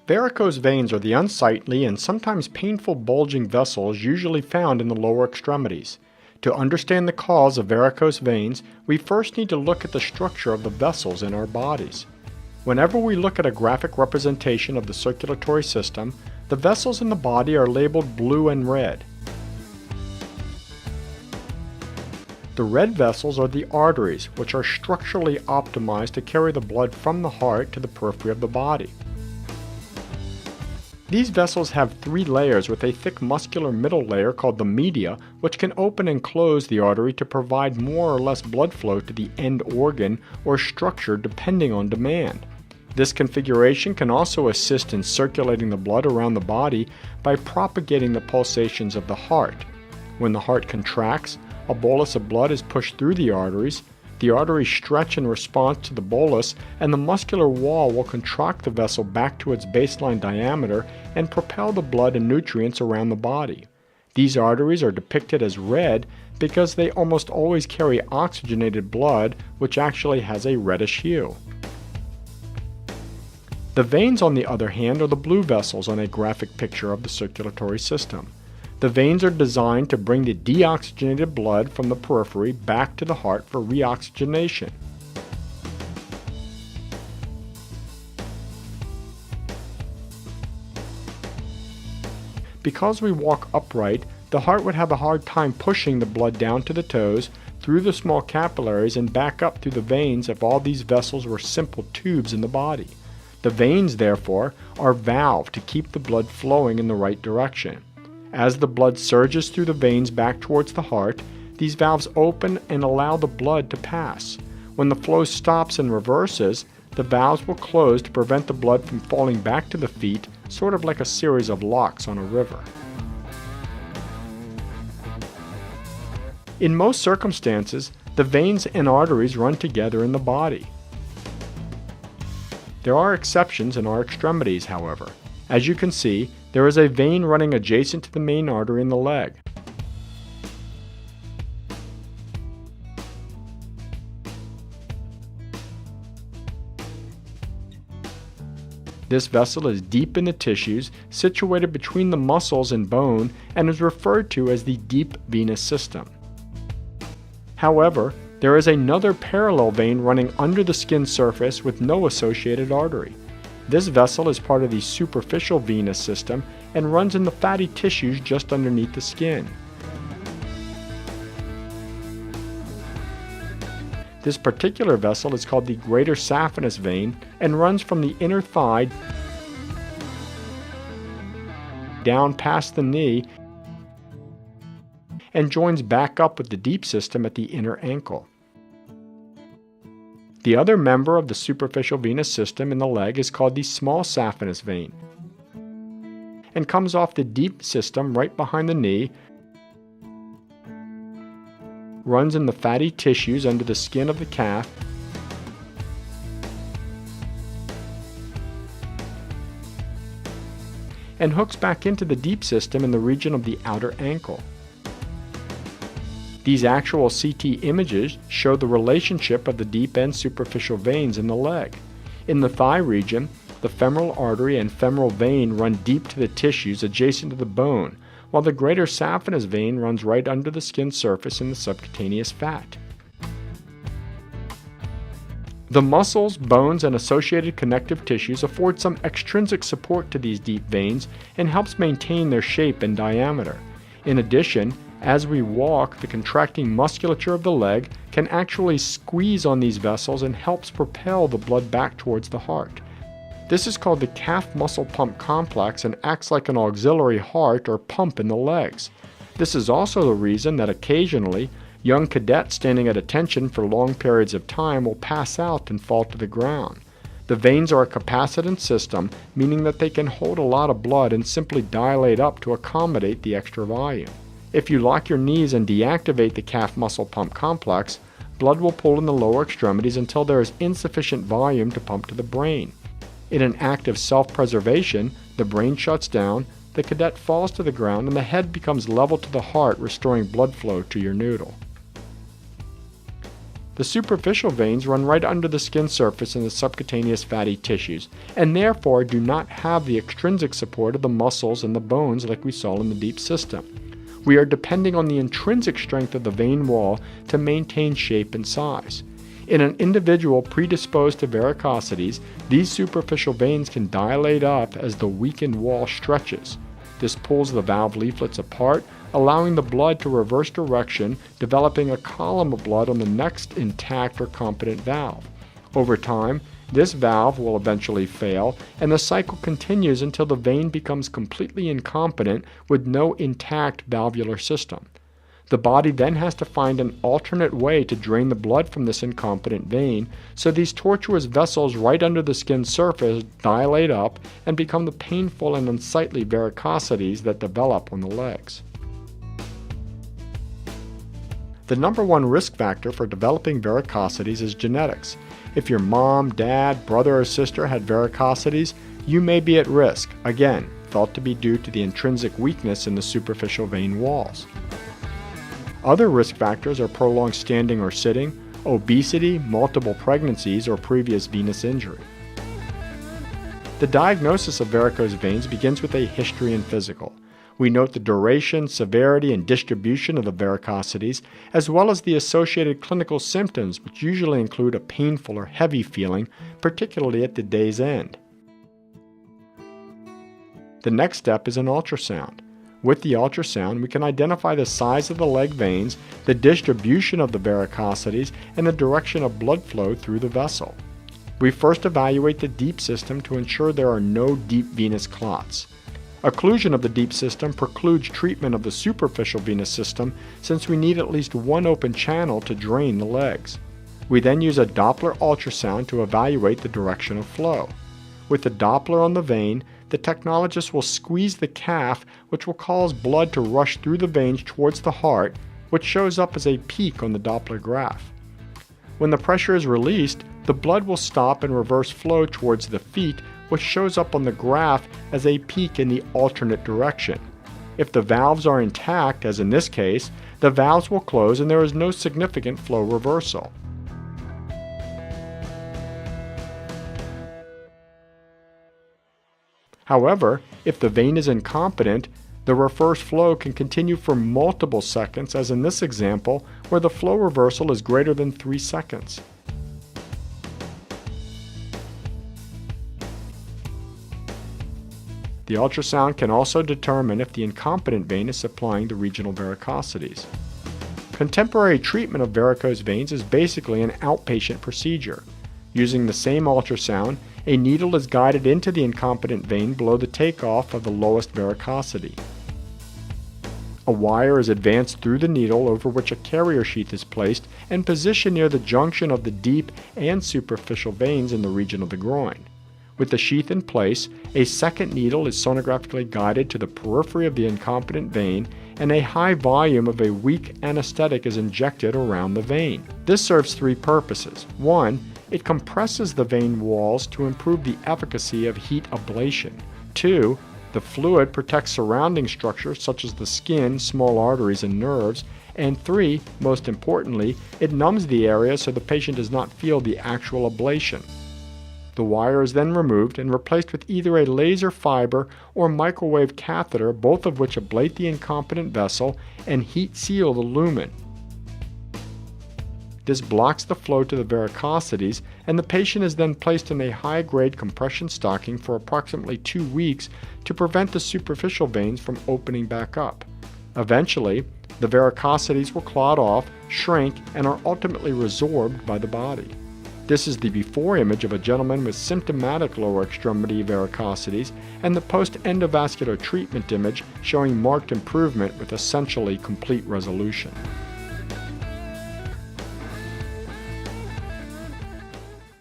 Varicose veins are the unsightly and sometimes painful bulging vessels usually found in the lower extremities. To understand the cause of varicose veins, we first need to look at the structure of the vessels in our bodies. Whenever we look at a graphic representation of the circulatory system, the vessels in the body are labeled blue and red. The red vessels are the arteries, which are structurally optimized to carry the blood from the heart to the periphery of the body. These vessels have three layers with a thick muscular middle layer called the media, which can open and close the artery to provide more or less blood flow to the end organ or structure depending on demand. This configuration can also assist in circulating the blood around the body by propagating the pulsations of the heart. When the heart contracts, a bolus of blood is pushed through the arteries stretch in response to the bolus, and the muscular wall will contract the vessel back to its baseline diameter and propel the blood and nutrients around the body. These arteries are depicted as red because they almost always carry oxygenated blood, which actually has a reddish hue. The veins, on the other hand, are the blue vessels on a graphic picture of the circulatory system. The veins are designed to bring the deoxygenated blood from the periphery back to the heart for reoxygenation. Because we walk upright, the heart would have a hard time pushing the blood down to the toes, through the small capillaries, and back up through the veins if all these vessels were simple tubes in the body. The veins, therefore, are valved to keep the blood flowing in the right direction. As the blood surges through the veins back towards the heart, these valves open and allow the blood to pass. When the flow stops and reverses, the valves will close to prevent the blood from falling back to the feet, sort of like a series of locks on a river. In most circumstances, the veins and arteries run together in the body. There are exceptions in our extremities, however. As you can see, there is a vein running adjacent to the main artery in the leg. This vessel is deep in the tissues, situated between the muscles and bone, and is referred to as the deep venous system. However, there is another parallel vein running under the skin surface with no associated artery. This vessel is part of the superficial venous system and runs in the fatty tissues just underneath the skin. This particular vessel is called the greater saphenous vein and runs from the inner thigh down past the knee and joins back up with the deep system at the inner ankle. The other member of the superficial venous system in the leg is called the small saphenous vein and comes off the deep system right behind the knee, runs in the fatty tissues under the skin of the calf, and hooks back into the deep system in the region of the outer ankle. These actual CT images show the relationship of the deep and superficial veins in the leg. In the thigh region, the femoral artery and femoral vein run deep to the tissues adjacent to the bone, while the greater saphenous vein runs right under the skin surface in the subcutaneous fat. The muscles, bones, and associated connective tissues afford some extrinsic support to these deep veins and helps maintain their shape and diameter. In addition, as we walk, the contracting musculature of the leg can actually squeeze on these vessels and helps propel the blood back towards the heart. This is called the calf muscle pump complex and acts like an auxiliary heart or pump in the legs. This is also the reason that occasionally young cadets standing at attention for long periods of time will pass out and fall to the ground. The veins are a capacitance system, meaning that they can hold a lot of blood and simply dilate up to accommodate the extra volume. If you lock your knees and deactivate the calf muscle pump complex, blood will pool in the lower extremities until there is insufficient volume to pump to the brain. In an act of self-preservation, the brain shuts down, the cadet falls to the ground, and the head becomes level to the heart, restoring blood flow to your noodle. The superficial veins run right under the skin surface in the subcutaneous fatty tissues, and therefore do not have the extrinsic support of the muscles and the bones like we saw in the deep system. We are depending on the intrinsic strength of the vein wall to maintain shape and size. In an individual predisposed to varicosities, these superficial veins can dilate up as the weakened wall stretches. This pulls the valve leaflets apart, allowing the blood to reverse direction, developing a column of blood on the next intact or competent valve. Over time, this valve will eventually fail, and the cycle continues until the vein becomes completely incompetent with no intact valvular system. The body then has to find an alternate way to drain the blood from this incompetent vein, so these tortuous vessels right under the skin surface dilate up and become the painful and unsightly varicosities that develop on the legs. The number one risk factor for developing varicosities is genetics. If your mom, dad, brother, or sister had varicosities, you may be at risk, again, thought to be due to the intrinsic weakness in the superficial vein walls. Other risk factors are prolonged standing or sitting, obesity, multiple pregnancies, or previous venous injury. The diagnosis of varicose veins begins with a history and physical. We note the duration, severity, and distribution of the varicosities, as well as the associated clinical symptoms, which usually include a painful or heavy feeling, particularly at the day's end. The next step is an ultrasound. With the ultrasound, we can identify the size of the leg veins, the distribution of the varicosities, and the direction of blood flow through the vessel. We first evaluate the deep system to ensure there are no deep venous clots. Occlusion of the deep system precludes treatment of the superficial venous system since we need at least one open channel to drain the legs. We then use a Doppler ultrasound to evaluate the direction of flow. With the Doppler on the vein, the technologist will squeeze the calf, which will cause blood to rush through the veins towards the heart, which shows up as a peak on the Doppler graph. When the pressure is released, the blood will stop and reverse flow towards the feet, which shows up on the graph as a peak in the alternate direction. If the valves are intact, as in this case, the valves will close and there is no significant flow reversal. However, if the vein is incompetent, the reverse flow can continue for multiple seconds, as in this example, where the flow reversal is greater than 3 seconds. The ultrasound can also determine if the incompetent vein is supplying the regional varicosities. Contemporary treatment of varicose veins is basically an outpatient procedure. Using the same ultrasound, a needle is guided into the incompetent vein below the takeoff of the lowest varicosity. A wire is advanced through the needle over which a carrier sheath is placed and positioned near the junction of the deep and superficial veins in the region of the groin. With the sheath in place, a second needle is sonographically guided to the periphery of the incompetent vein, and a high volume of a weak anesthetic is injected around the vein. This serves 3 purposes. 1, it compresses the vein walls to improve the efficacy of heat ablation. 2, the fluid protects surrounding structures such as the skin, small arteries, and nerves. And 3, most importantly, it numbs the area so the patient does not feel the actual ablation. The wire is then removed and replaced with either a laser fiber or microwave catheter, both of which ablate the incompetent vessel and heat seal the lumen. This blocks the flow to the varicosities, and the patient is then placed in a high-grade compression stocking for approximately 2 weeks to prevent the superficial veins from opening back up. Eventually, the varicosities will clot off, shrink, and are ultimately resorbed by the body. This is the before image of a gentleman with symptomatic lower extremity varicosities, and the post-endovascular treatment image showing marked improvement with essentially complete resolution.